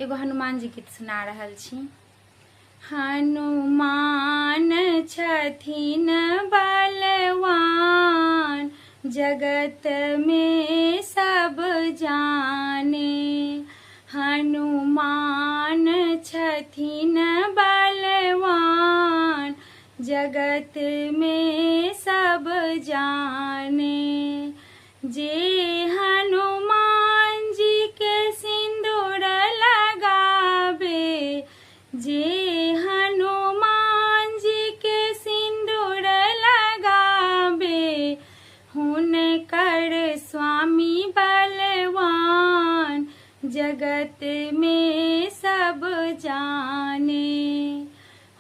एगो हनुमान जी गीत सुना रहल छी। हनुमान छथिन बलवान, जगत में सब जाने। हनुमान छथिन बलवान, जगत में सब जाने। जे हनुमान जी के सिंदूर लगावे, जे हनुमान जी के सिंदूर लगावे, हुनकर स्वामी बलवान, जगत में सब जाने।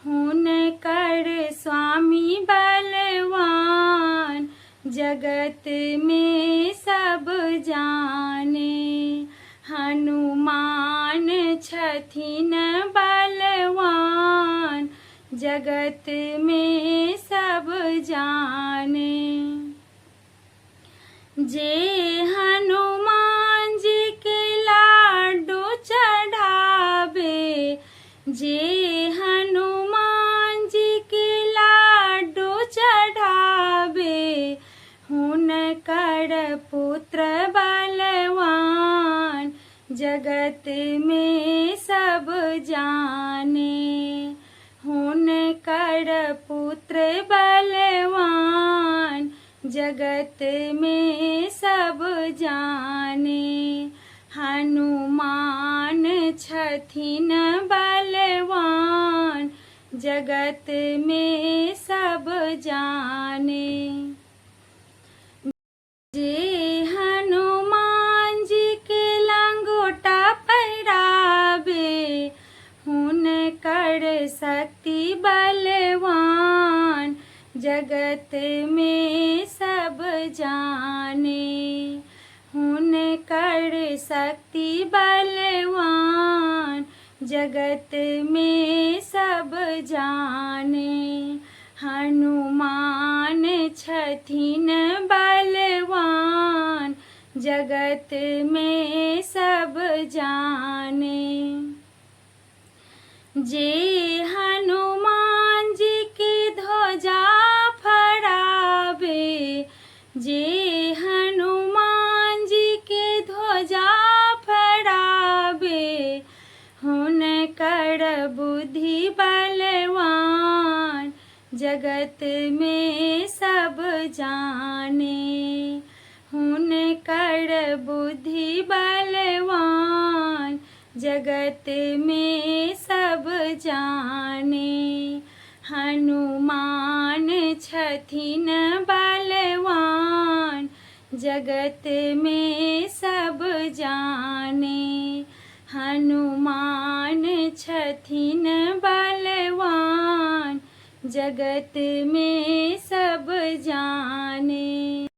हुनकर स्वामी बलवान, जगत में सब जाने। हनुमान छथिन बलवान, जगत में सब जाने। जे हनुमान जी के लाडू चढ़ावे, जे हनुमान जी के लाडू चढ़ावे, हुनकर पुत्र बलवान, जगत में सब जाने। हुनकर पुत्र बलवान, जगत में सब जाने। हनुमान छथिन बलवान, जगत में सब जाने। जे हनुमान जी के लंगोटा पहिरावे, हुनकर शक्ति बलवान, जगत में सब जाने। हुनकर शक्ति बलवान, जगत में सब जाने। हनुमान छथिन बलवान, जगत में सब जाने। जे हनुमान जी के ध्वजा फहरावे, जे हनुमान जी के ध्वजा फहरावे, हुनकर बुद्धि बलवान, जगत में सब जाने। हुनकर बुद्धि बलवान, जगत में सब जाने। हनुमान छथिन बलवान, जगत में सब जाने। हनुमान छथिन बलवान, जगत में सब जाने।